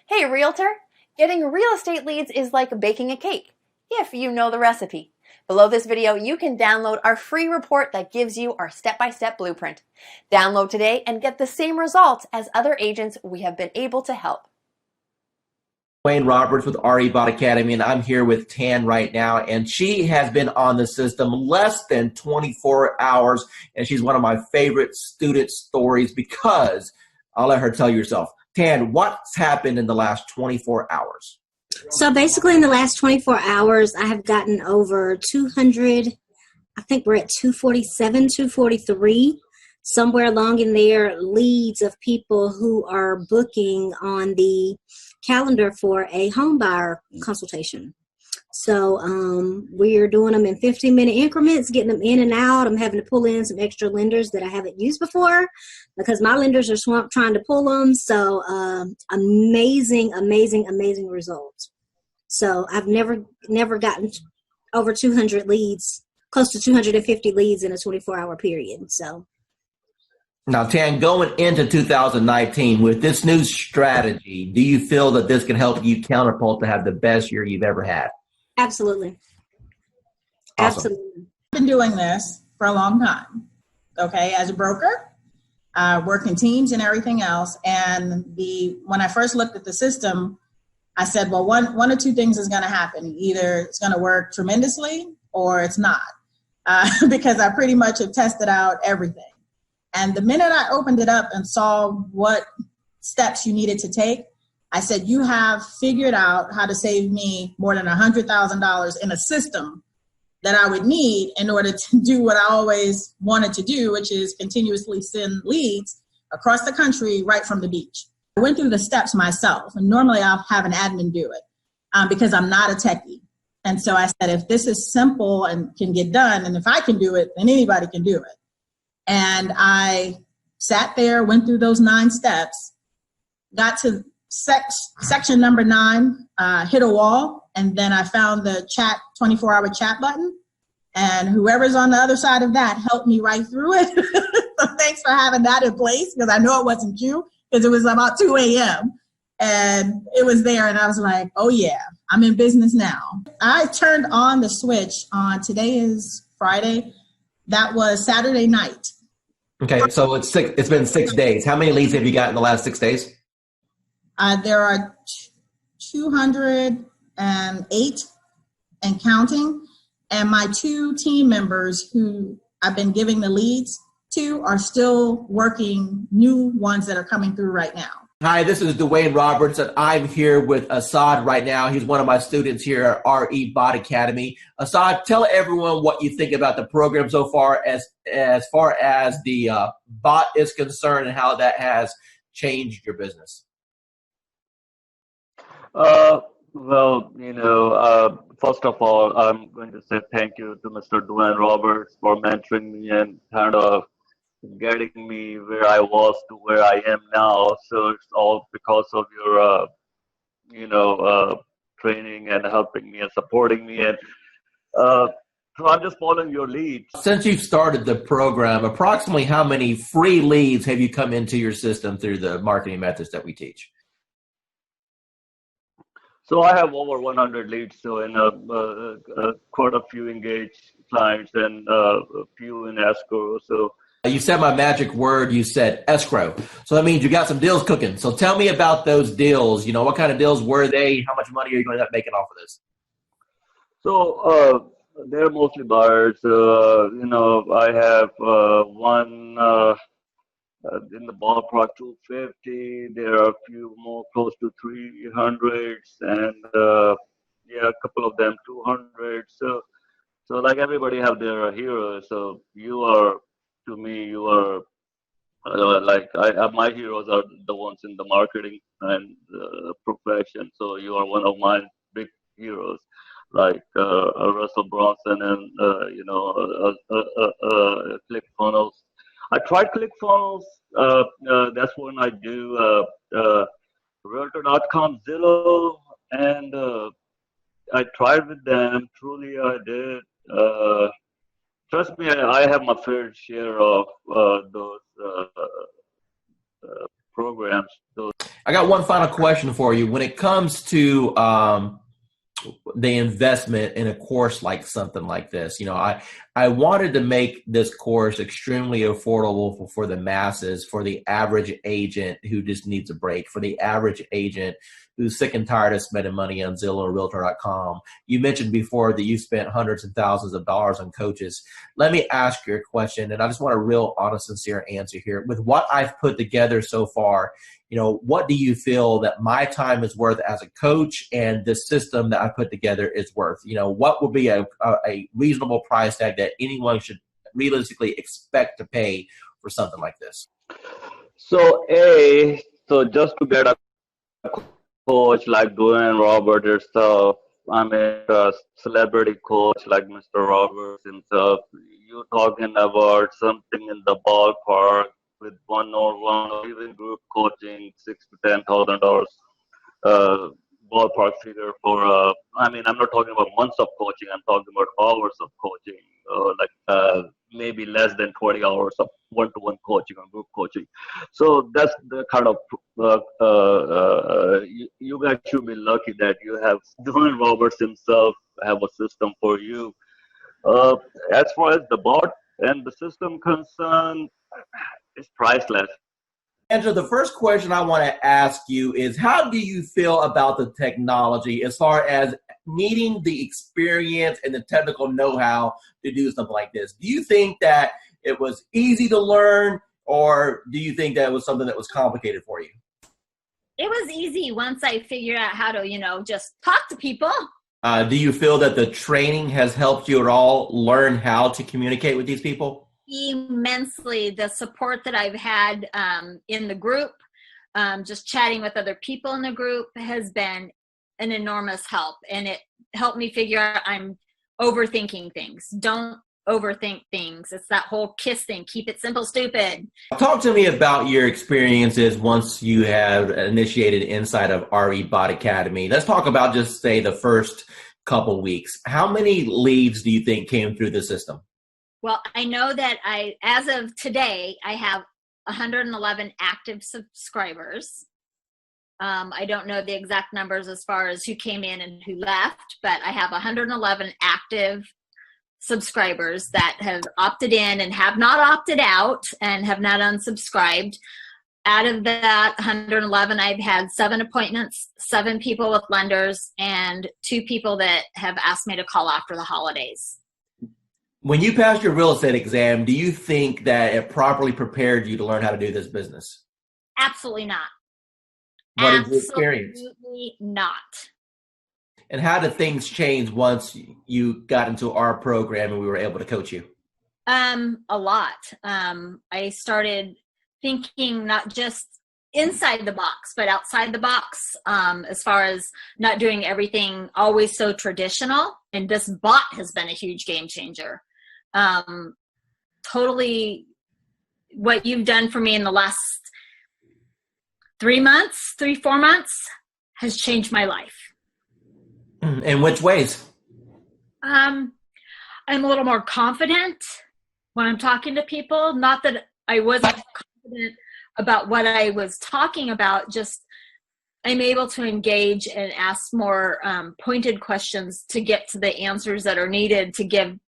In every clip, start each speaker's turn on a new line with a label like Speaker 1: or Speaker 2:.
Speaker 1: Hey, Realtor! Getting real estate leads is like baking a cake, if you know the recipe. Below this video, you can download our free report that gives you our step-by-step blueprint. Download today and get the same results as other agents we have been able to help.
Speaker 2: Wayne Roberts with RE Bot Academy, and I'm here with Tan right now, and she has been on the system less than 24 hours, and she's one of my favorite student stories because I'll let her tell you herself. Tan, what's happened in the last 24 hours?
Speaker 3: So basically in the last 24 hours, I have gotten over 200, I think we're at 247, 243, somewhere along in there, leads of people who are booking on the calendar for a home buyer consultation. So we're doing them in 15-minute increments, getting them in and out. I'm having to pull in some extra lenders that I haven't used before because my lenders are swamped trying to pull them. So amazing results. So I've never gotten over 200 leads, close to 250 leads in a 24-hour period. So.
Speaker 2: Now, Tan, going into 2019 with this new strategy, do you feel that this can help you catapult to have the best year you've ever had?
Speaker 3: Absolutely.
Speaker 2: Awesome.
Speaker 3: Absolutely.
Speaker 4: I've been doing this for a long time, okay, as a broker, working teams and everything else. And when I first looked at the system, I said, well, one or two things is going to happen. Either it's going to work tremendously or it's not, because I pretty much have tested out everything. And the minute I opened it up and saw what steps you needed to take, I said, you have figured out how to save me more than $100,000 in a system that I would need in order to do what I always wanted to do, which is continuously send leads across the country right from the beach. I went through the steps myself, and normally I'll have an admin do it because I'm not a techie. And so I said, if this is simple and can get done, and if I can do it, then anybody can do it. And I sat there, went through those 9 steps, got to section number 9, hit a wall, and then I found the 24-hour chat button, and whoever's on the other side of that helped me right through it. So thanks for having that in place, because I know it wasn't you, because it was about 2 a.m. and it was there, and I was like, oh yeah, I'm in business now. I turned on the switch on, today is Friday, that was Saturday night.
Speaker 2: Okay, so it's been 6 days. How many leads have you got in the last 6 days?
Speaker 4: There are 208 and counting. And my 2 team members who I've been giving the leads to are still working new ones that are coming through right now.
Speaker 2: Hi, this is Dwayne Roberts, and I'm here with Assad right now. He's one of my students here at RE Bot Academy. Assad, tell everyone what you think about the program so far as the bot is concerned and how that has changed your business.
Speaker 5: Well, first of all, I'm going to say thank you to Mr. Dwayne Roberts for mentoring me and kind of getting me where I was to where I am now. So it's all because of your, training and helping me and supporting me. And so I'm just following your lead.
Speaker 2: Since you've started the program, approximately how many free leads have you come into your system through the marketing methods that we teach?
Speaker 5: So I have over 100 leads, so in quite a few engaged clients and a few in escrow. So
Speaker 2: you said my magic word, you said escrow. So that means you got some deals cooking. So tell me about those deals. What kind of deals were they? How much money are you going to end up making off of this?
Speaker 5: So they're mostly buyers. I have one in the ballpark 250. There are a few more close to 300s, and a couple of them 200. So like everybody have their heroes. So to me, you are my heroes are the ones in the marketing and profession. So you are one of my big heroes, like Russell Bronson and ClickFunnels. I tried ClickFunnels. That's when I do Realtor.com, Zillow, and I tried with them. Truly, I did. Trust me, I have my fair share of those programs. So
Speaker 2: I got one final question for you. When it comes to the investment in a course like something like this, I wanted to make this course extremely affordable for the masses, for the average agent who just needs a break, for the average agent who's sick and tired of spending money on Zillow or Realtor.com. You mentioned before that you spent hundreds and thousands of dollars on coaches. Let me ask you a question, and I just want a real honest, sincere answer here. With what I've put together so far, what do you feel that my time is worth as a coach and the system that I put together is worth? What would be a reasonable price tag that anyone should realistically expect to pay for something like this?
Speaker 5: So just to get a coach like Dwayne Robert yourself, I mean, a celebrity coach like Mr. Roberts himself, you're talking about something in the ballpark with one-on-one or even group coaching, $6,000 to $10,000 ballpark figure for. I mean, I'm not talking about months of coaching. I'm talking about hours of coaching, maybe less than 20 hours of one-to-one coaching or group coaching. So that's the kind of you guys should be lucky that you have Dwayne Roberts himself have a system for you. As far as the bot and the system concerned, it's priceless.
Speaker 2: Angela, the first question I want to ask you is, how do you feel about the technology as far as needing the experience and the technical know-how to do something like this? Do you think that it was easy to learn, or do you think that it was something that was complicated for you?
Speaker 6: It was easy once I figured out how to, just talk to people.
Speaker 2: Do you feel that the training has helped you at all learn how to communicate with these people?
Speaker 6: Immensely. The support that I've had in the group, just chatting with other people in the group, has been an enormous help. And it helped me figure out I'm overthinking things. Don't overthink things. It's that whole KISS thing. Keep it simple, stupid.
Speaker 2: Talk to me about your experiences once you have initiated inside of RE Bot Academy. Let's talk about just say the first couple weeks. How many leads do you think came through the system?
Speaker 6: Well, I know that as of today, I have 111 active subscribers. I don't know the exact numbers as far as who came in and who left, but I have 111 active subscribers that have opted in and have not opted out and have not unsubscribed. Out of that 111, I've had 7 appointments, 7 people with lenders, and 2 people that have asked me to call after the holidays.
Speaker 2: When you passed your real estate exam, do you think that it properly prepared you to learn how to do this business?
Speaker 6: Absolutely not.
Speaker 2: What is your experience?
Speaker 6: Absolutely not.
Speaker 2: And how did things change once you got into our program and we were able to coach you?
Speaker 6: A lot. I started thinking not just inside the box, but outside the box, as far as not doing everything always so traditional. And this bot has been a huge game changer. Totally what you've done for me in the last 4 months has changed my life.
Speaker 2: In which ways?
Speaker 6: I'm a little more confident when I'm talking to people. Not that I wasn't confident about what I was talking about, just I'm able to engage and ask more pointed questions to get to the answers that are needed to get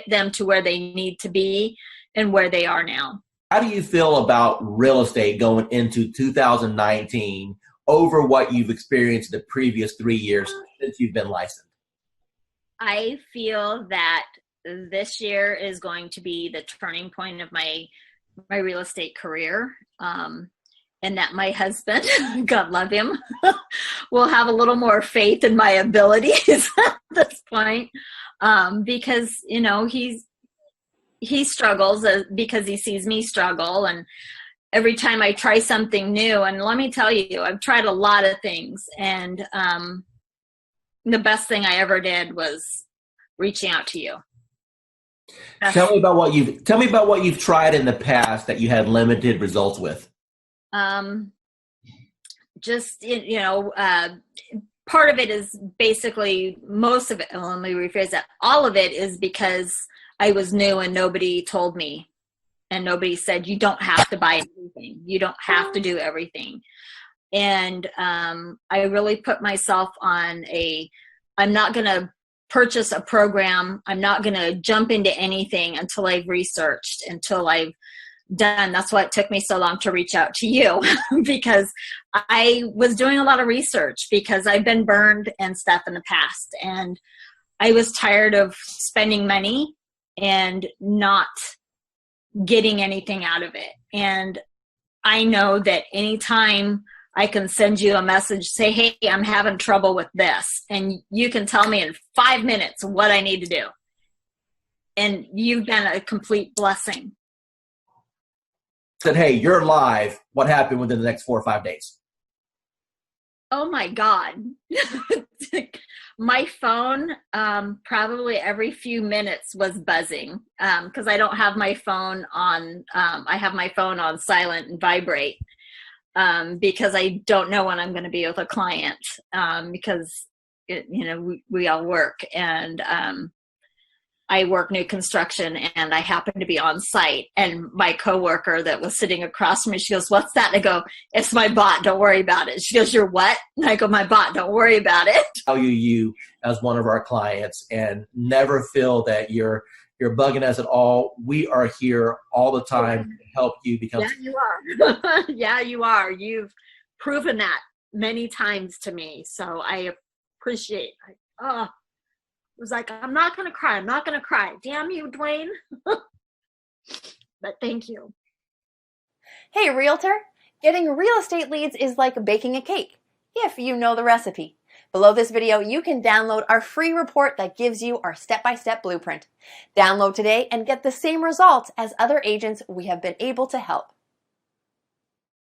Speaker 6: them to where they need to be and where they are now.
Speaker 2: How do you feel about real estate going into 2019 over what you've experienced the previous 3 years since you've been licensed?
Speaker 6: I feel that this year is going to be the turning point of my real estate career. And that my husband, God love him, will have a little more faith in my abilities at this point, because he struggles because he sees me struggle, and every time I try something new, and let me tell you, I've tried a lot of things, and the best thing I ever did was reaching out to you.
Speaker 2: Tell me about what you've tried in the past that you had limited results with.
Speaker 6: Part of it is basically, most of it, let me rephrase that, all of it is because I was new and nobody told me and nobody said you don't have to buy everything. You don't have to do everything. And I really put myself on I'm not going to purchase a program. I'm not going to jump into anything until I've researched, until I've done. That's why it took me so long to reach out to you because I was doing a lot of research because I've been burned and stuff in the past. And I was tired of spending money and not getting anything out of it. And I know that anytime I can send you a message, say, hey, I'm having trouble with this. And you can tell me in 5 minutes what I need to do. And you've been a complete blessing.
Speaker 2: Said, hey, you're live. What happened within the next 4 or 5 days?
Speaker 6: Oh my God. My phone, probably every few minutes was buzzing because I don't have my phone on. I have my phone on silent and vibrate. Because I don't know when I'm going to be with a client because, we all work and I work new construction and I happen to be on site. And my coworker that was sitting across from me, she goes, what's that? And I go, it's my bot. Don't worry about it. She goes, you're what? And I go, my bot. Don't worry about it.
Speaker 2: Value you as one of our clients and never feel that you're bugging us at all. We are here all the time to help you become.
Speaker 7: Yeah, you are. Yeah, you are. You've proven that many times to me. So I appreciate it. It was like, I'm not going to cry. I'm not going to cry. Damn you, Dwayne. But thank you.
Speaker 1: Hey, Realtor. Getting real estate leads is like baking a cake, if you know the recipe. Below this video, you can download our free report that gives you our step-by-step blueprint. Download today and get the same results as other agents we have been able to help.